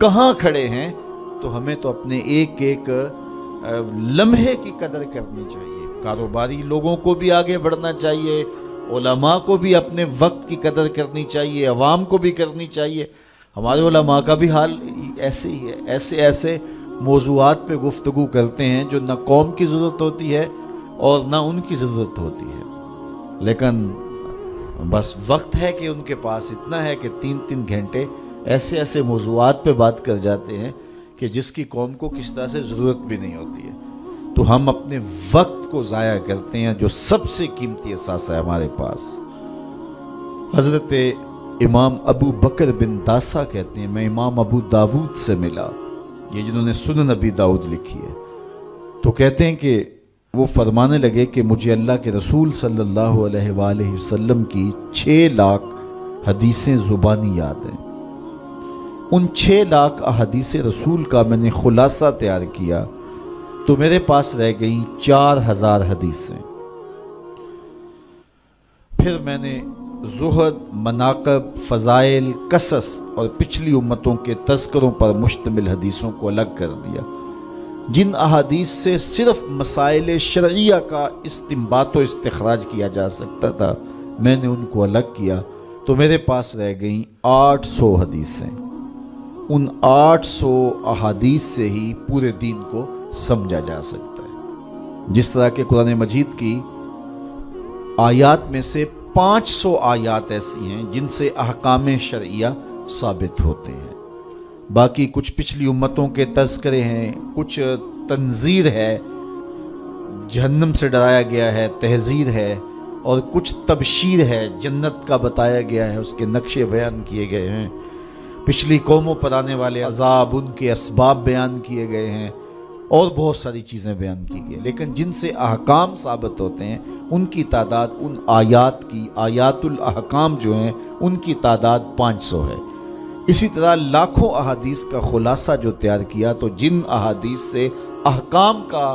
کہاں کھڑے ہیں، تو ہمیں تو اپنے ایک ایک لمحے کی قدر کرنی چاہیے. کاروباری لوگوں کو بھی آگے بڑھنا چاہیے، علماء کو بھی اپنے وقت کی قدر کرنی چاہیے، عوام کو بھی کرنی چاہیے. ہمارے علماء کا بھی حال ایسے ہی ہے، ایسے موضوعات پہ گفتگو کرتے ہیں جو نہ قوم کی ضرورت ہوتی ہے اور نہ ان کی ضرورت ہوتی ہے، لیکن بس وقت ہے کہ ان کے پاس اتنا ہے کہ 3 گھنٹے ایسے موضوعات پہ بات کر جاتے ہیں کہ جس کی قوم کو کس طرح سے ضرورت بھی نہیں ہوتی ہے. تو ہم اپنے وقت کو ضائع کرتے ہیں جو سب سے قیمتی اثاثہ ہے ہمارے پاس. حضرت امام ابو بکر بن داسا کہتے ہیں، میں امام ابو داود سے ملا، یہ جنہوں نے سنن ابی داؤد لکھی ہے، تو کہتے ہیں کہ وہ فرمانے لگے کہ مجھے اللہ کے رسول صلی اللہ علیہ وآلہ وسلم کی 6 لاکھ حدیثیں زبانی یاد ہیں. ان 6 لاکھ احادیث رسول کا میں نے خلاصہ تیار کیا تو میرے پاس رہ گئیں 4000 حدیثیں. پھر میں نے زہد، مناقب، فضائل، قصص اور پچھلی امتوں کے تذکروں پر مشتمل حدیثوں کو الگ کر دیا. جن احادیث سے صرف مسائل شرعیہ کا استنباط و استخراج کیا جا سکتا تھا میں نے ان کو الگ کیا تو میرے پاس رہ گئیں 800 حدیثیں. ان 800 احادیث سے ہی پورے دین کو سمجھا جا سکتا ہے. جس طرح کہ قرآن مجید کی آیات میں سے 500 آیات ایسی ہیں جن سے احکام شرعیہ ثابت ہوتے ہیں. باقی کچھ پچھلی امتوں کے تذکرے ہیں، کچھ تنذیر ہے، جہنم سے ڈرایا گیا ہے، تحذیر ہے، اور کچھ تبشیر ہے، جنت کا بتایا گیا ہے، اس کے نقشے بیان کیے گئے ہیں. پچھلی قوموں پر آنے والے عذاب، ان کے اسباب بیان کیے گئے ہیں، اور بہت ساری چیزیں بیان کی گئی. لیکن جن سے احکام ثابت ہوتے ہیں ان کی تعداد، ان آیات کی، آیات الاحکام جو ہیں ان کی تعداد 500 ہے. اسی طرح لاکھوں احادیث کا خلاصہ جو تیار کیا تو جن احادیث سے احکام کا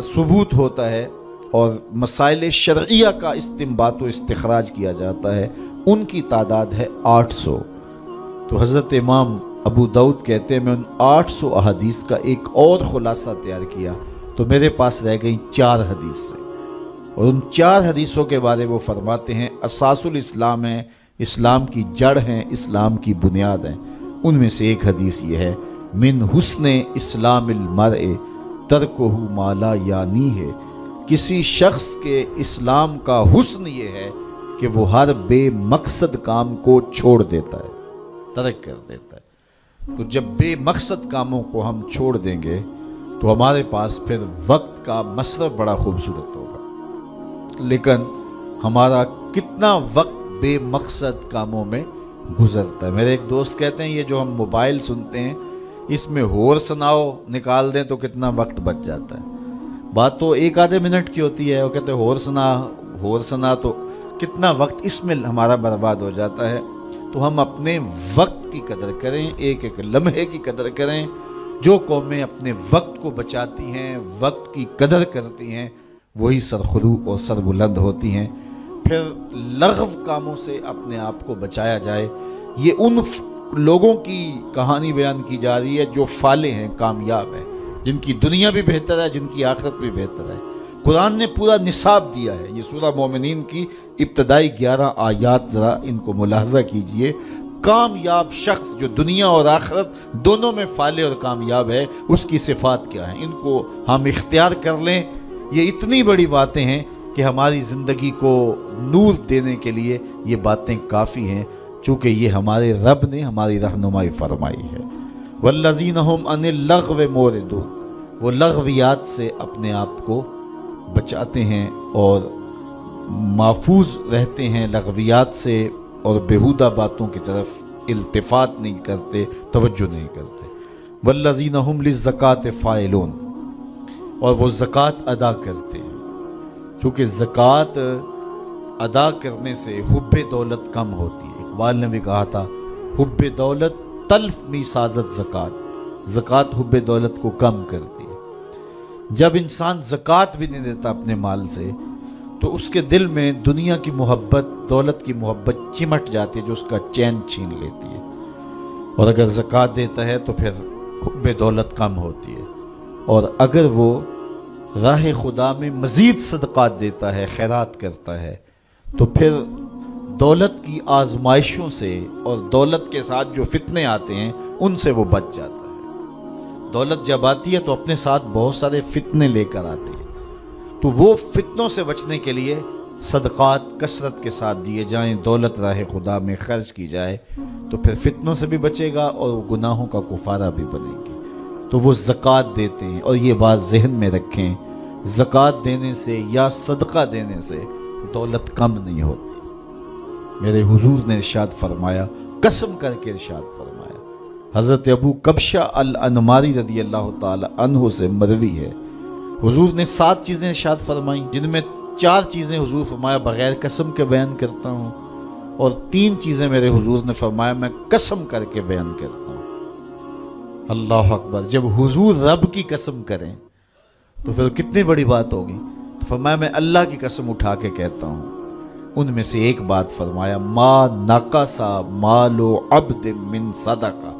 ثبوت ہوتا ہے اور مسائل شرعیہ کا استنباط و استخراج کیا جاتا ہے ان کی تعداد ہے 800. تو حضرت امام ابو داؤد کہتے ہیں میں ان 800 احادیث کا ایک اور خلاصہ تیار کیا تو میرے پاس رہ گئیں 4 حدیثیں. اور ان 4 حدیثوں کے بارے وہ فرماتے ہیں اساس الاسلام ہیں، اسلام کی جڑ ہیں، اسلام کی بنیاد ہیں. ان میں سے ایک حدیث یہ ہے، من حسن اسلام المرء ترکہ ما لا یعنی ہے. کسی شخص کے اسلام کا حسن یہ ہے کہ وہ ہر بے مقصد کام کو چھوڑ دیتا ہے، ترک کر دیتا ہے. تو جب بے مقصد کاموں کو ہم چھوڑ دیں گے تو ہمارے پاس پھر وقت کا مصرف بڑا خوبصورت ہوگا. لیکن ہمارا کتنا وقت بے مقصد کاموں میں گزرتا ہے. میرے ایک دوست کہتے ہیں یہ جو ہم موبائل سنتے ہیں اس میں ہور سناؤ نکال دیں تو کتنا وقت بچ جاتا ہے. بات تو 1-آدھے منٹ کی ہوتی ہے، وہ کہتے ہیں ہور سنا تو کتنا وقت اس میں ہمارا برباد ہو جاتا ہے. تو ہم اپنے وقت کی قدر کریں، ایک ایک لمحے کی قدر کریں. جو قومیں اپنے وقت کو بچاتی ہیں، وقت کی قدر کرتی ہیں، وہی سرخرو اور سربلند ہوتی ہیں. پھر لغو کاموں سے اپنے آپ کو بچایا جائے. یہ ان لوگوں کی کہانی بیان کی جا رہی ہے جو فالح ہیں، کامیاب ہیں، جن کی دنیا بھی بہتر ہے، جن کی آخرت بھی بہتر ہے. قرآن نے پورا نصاب دیا ہے. یہ سورہ مومنین کی ابتدائی 11 آیات ذرا ان کو ملاحظہ کیجئے. کامیاب شخص جو دنیا اور آخرت دونوں میں فالح اور کامیاب ہے اس کی صفات کیا ہیں، ان کو ہم اختیار کر لیں. یہ اتنی بڑی باتیں ہیں کہ ہماری زندگی کو نور دینے کے لیے یہ باتیں کافی ہیں، چونکہ یہ ہمارے رب نے ہماری رہنمائی فرمائی ہے. والذین هم عن اللغو معرضون، وہ لغویات سے اپنے آپ کو بچاتے ہیں اور محفوظ رہتے ہیں لغویات سے، اور بیہودہ باتوں کی طرف التفات نہیں کرتے، توجہ نہیں کرتے. والذین هم للزکاۃ فاعلون، اور وہ زکوٰۃ ادا کرتے ہیں. چونکہ زکوٰۃ ادا کرنے سے حب دولت کم ہوتی ہے. اقبال نے بھی کہا تھا حب دولت تلف می سازت زکوٰۃ، زکوٰۃ حب دولت کو کم کرتی ہے. جب انسان زکوٰۃ بھی نہیں دیتا اپنے مال سے تو اس کے دل میں دنیا کی محبت، دولت کی محبت چمٹ جاتی ہے جو اس کا چین چھین لیتی ہے. اور اگر زکوٰۃ دیتا ہے تو پھر حب دولت کم ہوتی ہے، اور اگر وہ راہ خدا میں مزید صدقات دیتا ہے، خیرات کرتا ہے، تو پھر دولت کی آزمائشوں سے اور دولت کے ساتھ جو فتنے آتے ہیں ان سے وہ بچ جاتا ہے۔ دولت جب آتی ہے تو اپنے ساتھ بہت سارے فتنے لے کر آتی ہے، تو وہ فتنوں سے بچنے کے لیے صدقات کثرت کے ساتھ دیے جائیں، دولت راہ خدا میں خرچ کی جائے، تو پھر فتنوں سے بھی بچے گا اور وہ گناہوں کا کفارہ بھی بنے گی۔ تو وہ زکوٰۃ دیتے ہیں، اور یہ بات ذہن میں رکھیں، زکوٰۃ دینے سے یا صدقہ دینے سے دولت کم نہیں ہوتی۔ میرے حضور نے ارشاد فرمایا، قسم کر کے ارشاد فرمایا، حضرت ابو کبشہ الانماری رضی اللہ تعالی عنہ سے مروی ہے، حضور نے 7 چیزیں ارشاد فرمائیں، جن میں 4 چیزیں حضور فرمایا بغیر قسم کے بیان کرتا ہوں، اور 3 چیزیں میرے حضور نے فرمایا میں قسم کر کے بیان کرتا ہوں۔ اللہ اکبر! جب حضور رب کی قسم کریں تو پھر کتنی بڑی بات ہوگی۔ تو فرمایا میں اللہ کی قسم اٹھا کے کہتا ہوں، ان میں سے ایک بات فرمایا، ما نقص مال عبد من صدقہ،